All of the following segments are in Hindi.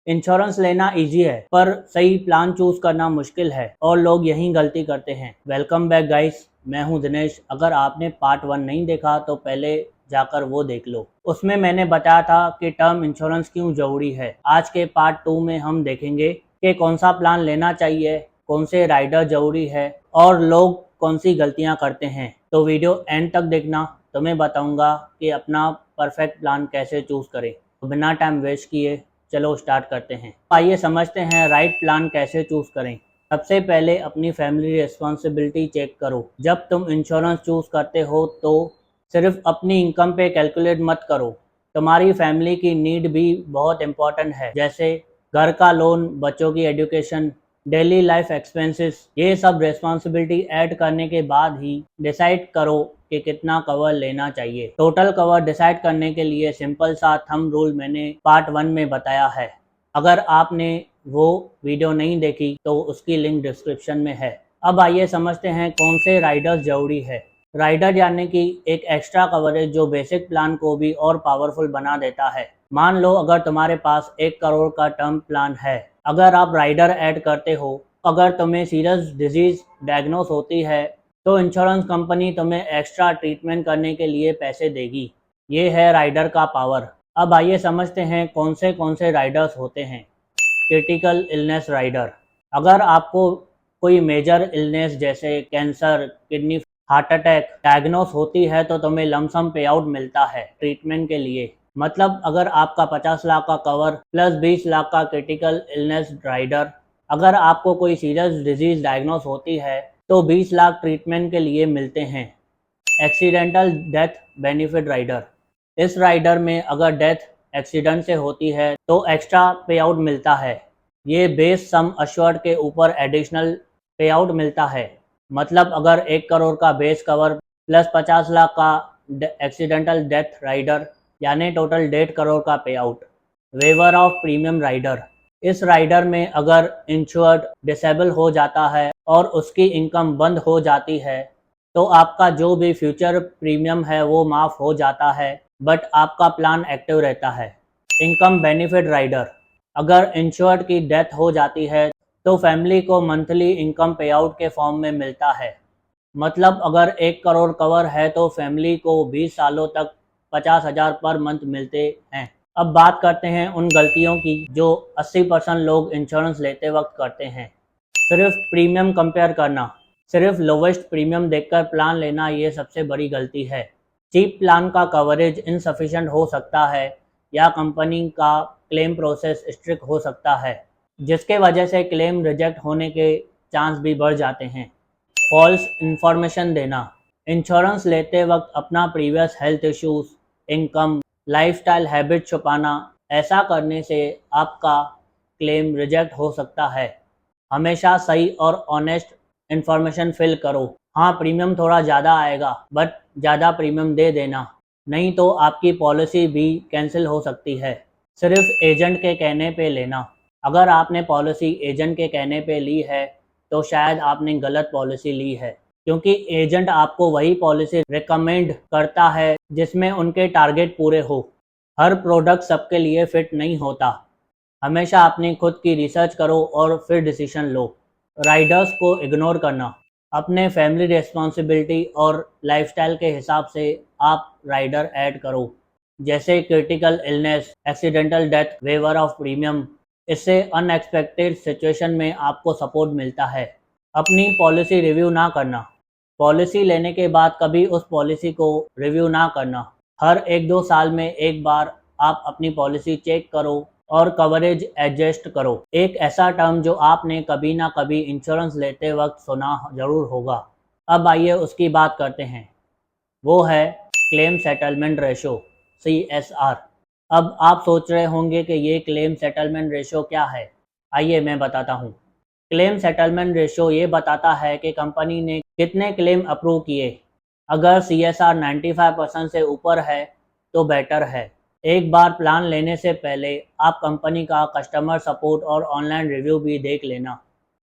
इंश्योरेंस लेना इजी है पर सही प्लान चूज करना मुश्किल है और लोग यही गलती करते हैं। वेलकम बैक गाइस, मैं हूं दिनेश। अगर आपने पार्ट 1 नहीं देखा तो पहले जाकर वो देख लो। उसमें मैंने बताया था कि टर्म इंश्योरेंस क्यों जरूरी है। आज के पार्ट 2 में हम देखेंगे कि कौन सा प्लान लेना चाहिए, कौन से राइडर जरूरी है और लोग कौन सी गलतियां करते हैं। तो वीडियो एंड तक देखना, तो मैं बताऊंगा कि अपना परफेक्ट प्लान कैसे चूज करें। तो बिना टाइम वेस्ट किए चलो स्टार्ट करते हैं। आइए समझते हैं राइट प्लान कैसे चूज करें। सबसे पहले अपनी फैमिली रिस्पॉन्सिबिलिटी चेक करो। जब तुम इंश्योरेंस चूज करते हो तो सिर्फ अपनी इनकम पे कैलकुलेट मत करो, तुम्हारी फैमिली की नीड भी बहुत इंपॉर्टेंट है, जैसे घर का लोन, बच्चों की एजुकेशन, डेली लाइफ एक्सपेंसेस। ये सब रिस्पॉन्सिबिलिटी ऐड करने के बाद ही डिसाइड करो कि कितना कवर लेना चाहिए। टोटल कवर डिसाइड करने के लिए सिंपल सा थंब रूल मैंने पार्ट 1 में बताया है। अगर आपने वो वीडियो नहीं देखी तो उसकी लिंक डिस्क्रिप्शन में है। अब आइए समझते हैं कौन से राइडर्स जरूरी है। राइडर यानी कि एक एक्स्ट्रा कवरेज जो बेसिक प्लान को भी और पावरफुल बना देता है। मान लो अगर तुम्हारे पास 1 करोड़ का टर्म प्लान है, अगर आप राइडर ऐड करते हो, अगर तुम्हें सीरियस डिजीज डायग्नोस होती है तो इंश्योरेंस कंपनी तुम्हें एक्स्ट्रा ट्रीटमेंट करने के लिए पैसे देगी। ये है राइडर का पावर। अब आइए समझते हैं कौन से राइडर्स होते हैं। Critical illness rider. अगर आपको कोई मेजर इलनेस जैसे cancer, kidney, heart attack diagnose होती है तो तुम्हें लमसम पे आउट मिलता है ट्रीटमेंट के लिए। मतलब अगर आपका 50 लाख का कवर प्लस 20 लाख का क्रिटिकल इलनेस राइडर, अगर आपको कोई सीरियस डिजीज डायग्नोस होती है तो 20 लाख ट्रीटमेंट के लिए मिलते हैं। Accidental death benefit rider. इस राइडर में अगर डेथ एक्सीडेंट से होती है तो एक्स्ट्रा पे आउट मिलता है। ये बेस सम अश्योर्ड के ऊपर एडिशनल पे आउट मिलता है। मतलब अगर 1 करोड़ का बेस कवर प्लस 50 लाख का एक्सीडेंटल डेथ राइडर, यानी टोटल 1.5 करोड़ का pay out. Waiver of premium rider. इस राइडर में अगर इंश्योर्ड डिसेबल हो जाता है और उसकी इनकम बंद हो जाती है तो आपका जो भी फ्यूचर प्रीमियम है वो माफ़ हो जाता है, बट आपका प्लान एक्टिव रहता है। Income benefit rider. अगर इंश्योर्ड की डेथ हो जाती है तो फैमिली को मंथली इनकम पे आउट के फॉर्म में मिलता है। मतलब अगर 1 करोड़ कवर है तो फैमिली को 20 सालों तक 50,000 पर मंथ मिलते हैं। अब बात करते हैं उन गलतियों की जो 80% लोग इंश्योरेंस लेते वक्त करते हैं। सिर्फ प्रीमियम कंपेयर करना, सिर्फ लोवेस्ट प्रीमियम देखकर प्लान लेना, ये सबसे बड़ी गलती है। चीप प्लान का कवरेज इनसफिशिएंट हो सकता है या कंपनी का क्लेम प्रोसेस स्ट्रिक्ट हो सकता है, जिसके वजह से क्लेम रिजेक्ट होने के चांस भी बढ़ जाते हैं। फॉल्स इंफॉर्मेशन देना। इंश्योरेंस लेते वक्त अपना previous health issues, income, lifestyle habit छुपाना, ऐसा करने से आपका क्लेम रिजेक्ट हो सकता है। हमेशा सही और ऑनेस्ट इन्फॉर्मेशन फिल करो। हाँ, प्रीमियम थोड़ा ज़्यादा आएगा बट ज़्यादा प्रीमियम दे देना, नहीं तो आपकी पॉलिसी भी कैंसिल हो सकती है। सिर्फ एजेंट के कहने पे लेना। अगर आपने पॉलिसी एजेंट के कहने पे ली है तो शायद आपने गलत पॉलिसी ली है, क्योंकि एजेंट आपको वही पॉलिसी रिकमेंड करता है जिसमें उनके टारगेट पूरे हो। हर प्रोडक्ट सबके लिए फिट नहीं होता। हमेशा अपनी खुद की रिसर्च करो और फिर डिसीजन लो। राइडर्स को इग्नोर करना। अपने फैमिली रिस्पॉन्सिबिलिटी और लाइफस्टाइल के हिसाब से आप राइडर ऐड करो, जैसे critical illness, accidental death, waiver of premium. इससे अनएक्सपेक्टेड सिचुएशन में आपको सपोर्ट मिलता है। अपनी पॉलिसी रिव्यू ना करना। पॉलिसी लेने के बाद कभी उस पॉलिसी को रिव्यू ना करना। हर 1-2 साल में एक बार आप अपनी पॉलिसी चेक करो और कवरेज एडजस्ट करो। एक ऐसा टर्म जो आपने कभी ना कभी इंश्योरेंस लेते वक्त सुना जरूर होगा। अब आइए उसकी बात करते हैं। वो है क्लेम सेटलमेंट रेशो, CSR। अब आप सोच रहे होंगे कि ये क्लेम सेटलमेंट रेशो क्या है। आइए मैं बताता हूँ। क्लेम सेटलमेंट रेशो ये बताता है कि कंपनी ने कितने क्लेम अप्रूव किए। अगर CSR 95% से ऊपर है तो बेटर है। एक बार प्लान लेने से पहले आप कंपनी का कस्टमर सपोर्ट और ऑनलाइन रिव्यू भी देख लेना,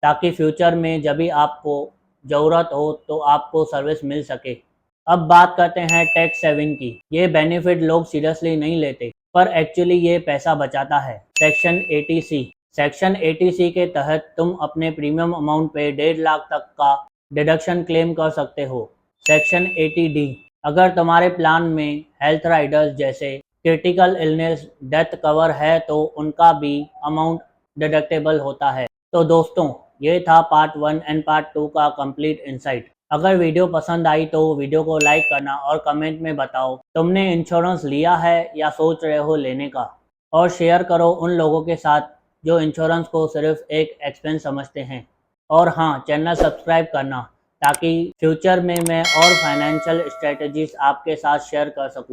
ताकि फ्यूचर में जब भी आपको ज़रूरत हो तो आपको सर्विस मिल सके। अब बात करते हैं टैक्स सेविंग की। ये बेनिफिट लोग सीरियसली नहीं लेते, पर एक्चुअली ये पैसा बचाता है। Section 80C। सेक्शन 80C के तहत तुम अपने प्रीमियम अमाउंट पे 1.5 लाख तक का डिडक्शन क्लेम कर सकते हो। Section 80D। अगर तुम्हारे प्लान में हेल्थ राइडर्स जैसे क्रिटिकल इलनेस, डेथ कवर है तो उनका भी अमाउंट डिडक्टेबल होता है। तो दोस्तों, ये था पार्ट 1 एंड पार्ट 2 का कंप्लीट इनसाइट। अगर वीडियो पसंद आई तो वीडियो को लाइक करना और कमेंट में बताओ तुमने इंश्योरेंस लिया है या सोच रहे हो लेने का, और शेयर करो उन लोगों के साथ जो इंश्योरेंस को सिर्फ एक एक्सपेंस समझते हैं। और हाँ, चैनल सब्सक्राइब करना ताकि फ्यूचर में मैं और फाइनेंशियल स्ट्रेटजीज आपके साथ शेयर कर सकूं।